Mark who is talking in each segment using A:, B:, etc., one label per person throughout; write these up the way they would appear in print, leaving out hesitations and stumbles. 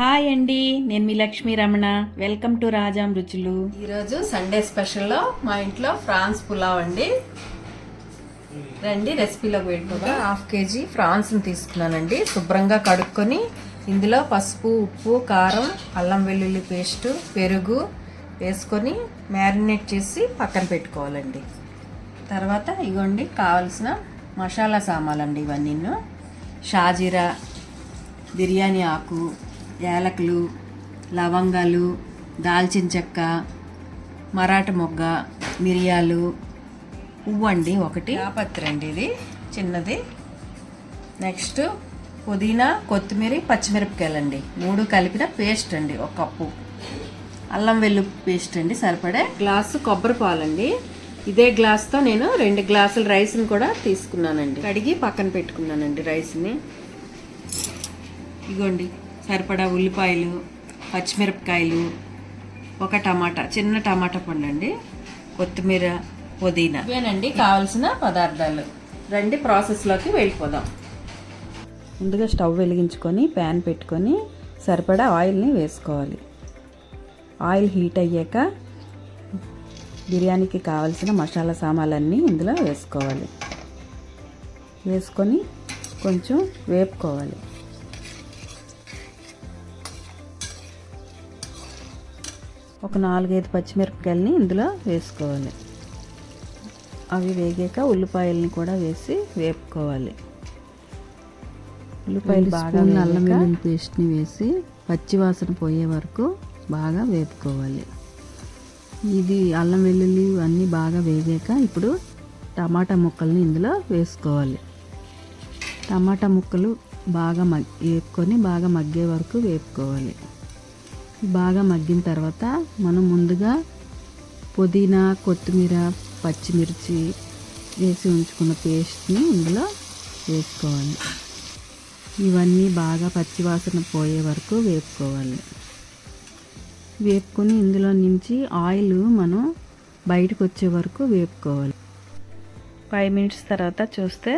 A: Hi అండి, నేను మీ Lakshmi Ramana. Welcome to Rajam రుచులు.
B: ఈరోజు సండే స్పెషల్లో మా ఇంట్లో ఫ్రాన్స్ పులావ్ అండి. రండి రెసిపీలోకి వెళ్ళిపోగా 1/2 kg ఫ్రాన్స్ని తీసుకున్నానండి. శుభ్రంగా కడుక్కొని ఇందులో పసుపు, ఉప్పు, కారం, అల్లం వెల్లుల్లి పేస్టు, పెరుగు వేసుకొని మ్యారినేట్ చేసి పక్కన పెట్టుకోవాలండి. తర్వాత ఇగోండి కావాల్సిన మసాలా సామాన్లు ఇవన్నీ: షాజీరా, బిర్యానీ ఆకు, యాలకులు, లవంగాలు, దాల్చిన చెక్క, మరాఠ మొగ్గ, మిరియాలు, పువ్వు అండి ఒకటి, జాపత్రి అండి ఇది చిన్నది. నెక్స్ట్ పుదీనా, కొత్తిమీర, పచ్చిమిరపకాయలండి 3 కలిపిన పేస్ట్ అండి 1 కప్పు. అల్లం వెల్లుల్లి పేస్ట్ అండి సరిపడే. గ్లాసు కొబ్బరి పాలండి. ఇదే గ్లాస్తో నేను 2 గ్లాసుల రైస్ని కూడా తీసుకున్నానండి. కడిగి పక్కన పెట్టుకున్నానండి రైస్ని. ఇగోండి సరిపడా ఉల్లిపాయలు, పచ్చిమిరపకాయలు, 1 టమాటా, చిన్న టమాటా పండు అండి, కొత్తిమీర, పుదీనా. ఇవేనండి కావాల్సిన పదార్థాలు. రండి ప్రాసెస్లోకి వెళ్ళిపోదాం.
A: ముందుగా స్టవ్ వెలిగించుకొని ప్యాన్ పెట్టుకొని సరిపడా ఆయిల్ని వేసుకోవాలి. ఆయిల్ హీట్ అయ్యాక బిర్యానీకి కావాల్సిన మసాలా సామాన్లన్నీ ఇందులో వేసుకోవాలి. వేసుకొని కొంచెం వేపుకోవాలి. ఒక 4-5 పచ్చిమిరపకాయలని ఇందులో వేసుకోవాలి. అవి వేగాక ఉల్లిపాయలని కూడా వేసి వేపుకోవాలి. ఉల్లిపాయలు బాగా అల్లం వెల్లుల్లి పేస్ట్ని వేసి పచ్చివాసన పోయే వరకు బాగా వేపుకోవాలి. ఇది అల్లం వెల్లుల్లి అన్నీ బాగా వేగాక ఇప్పుడు టమాటా ముక్కల్ని ఇందులో వేసుకోవాలి. టమాటా ముక్కలు బాగా వేపుకొని బాగా మగ్గే వరకు వేపుకోవాలి. బాగా మగ్గిన తర్వాత మనం ముందుగా పుదీనా, కొత్తిమీర, పచ్చిమిర్చి వేసి ఉంచుకున్న పేస్ట్ని ఇందులో వేసుకోవాలి. ఇవన్నీ బాగా పచ్చివాసన పోయే వరకు వేపుకోవాలి. వేపుకొని ఇందులో నుంచి ఆయిల్ మనం బయటకు వచ్చే వరకు వేపుకోవాలి. 5 మినిట్స్ తర్వాత చూస్తే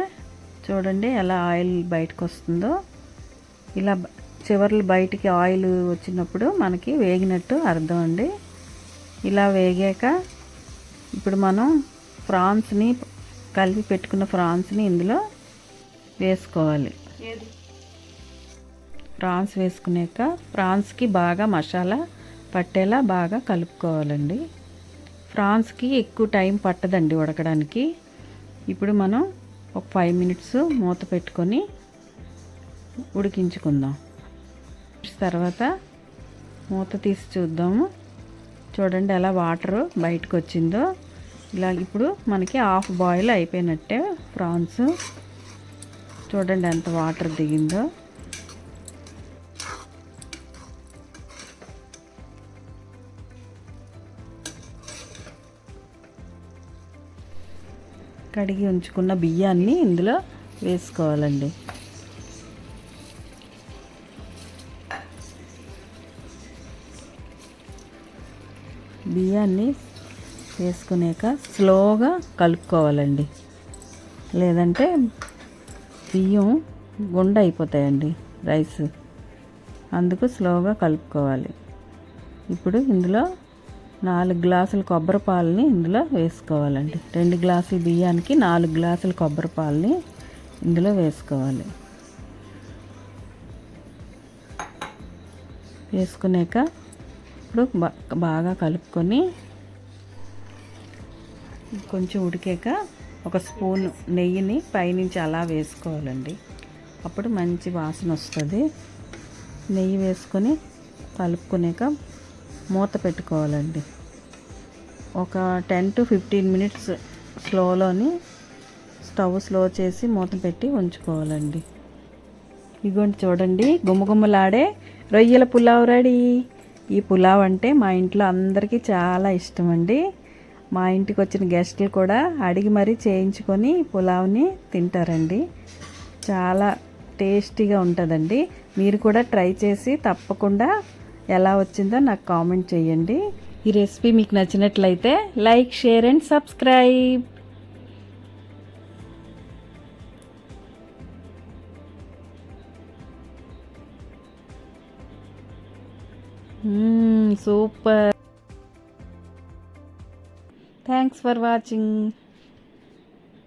A: చూడండి ఎలా ఆయిల్ బయటకు వస్తుందో. ఇలా చివర్లు బయటికి ఆయిల్ వచ్చినప్పుడు మనకి వేగినట్టు అర్థం అండి. ఇలా వేగాక ఇప్పుడు మనం ఫ్రాన్స్ని కలిపి పెట్టుకున్న ఫ్రాన్స్ని ఇందులో వేసుకోవాలి. ఫ్రాన్స్ వేసుకున్నాక ఫ్రాన్స్కి బాగా మసాలా పట్టేలా బాగా కలుపుకోవాలండి. ఫ్రాన్స్కి ఎక్కువ టైం పట్టదండి ఉడకడానికి. ఇప్పుడు మనం ఒక 5 మినిట్స్ మూత పెట్టుకొని ఉడికించుకుందాం. తర్వాత మూత తీసి చూద్దాము. చూడండి ఎలా వాటర్ బయటకు వచ్చిందో. ఇలా ఇప్పుడు మనకి హాఫ్ బాయిల్ అయిపోయినట్టే ప్రాన్స్. చూడండి ఎంత వాటర్ దిగిందో. కడిగి ఉంచుకున్న బియ్యాన్ని ఇందులో వేసుకోవాలండి. బియ్యాన్ని వేసుకునేక స్లోగా కలుపుకోవాలండి, లేదంటే బియ్యం గుండ అయిపోతాయండి రైస్. అందుకు స్లోగా కలుపుకోవాలి. ఇప్పుడు ఇందులో 4 గ్లాసుల కొబ్బరి పాలని ఇందులో వేసుకోవాలండి. 2 గ్లాసుల బియ్యానికి 4 గ్లాసుల కొబ్బరి పాలని ఇందులో వేసుకోవాలి. వేసుకున్నాక ఇప్పుడు బాగా కలుపుకొని కొంచెం ఉడికాక 1 స్పూన్ నెయ్యిని పైనుంచి అలా వేసుకోవాలండి. అప్పుడు మంచి వాసన వస్తుంది. నెయ్యి వేసుకొని కలుపుకునేక మూత పెట్టుకోవాలండి. ఒక 10 to 15 మినిట్స్ స్లోలోని స్టవ్ స్లో చేసి మూత పెట్టి ఉంచుకోవాలండి. ఇదిగోండి చూడండి గుమ్మగుమ్మలాడే రొయ్యల పులావ్ రెడీ. ఈ పులావ్ అంటే మా ఇంట్లో అందరికీ చాలా ఇష్టం అండి. మా ఇంటికి వచ్చిన గెస్టులు కూడా అడిగి మరీ చేయించుకొని పులావ్ని తింటారండి. చాలా టేస్టీగా ఉంటుందండి. మీరు కూడా ట్రై చేసి తప్పకుండా ఎలా వచ్చిందో నాకు కామెంట్ చేయండి. ఈ రెసిపీ మీకు నచ్చినట్లయితే like, share and subscribe. Super. Thanks for watching.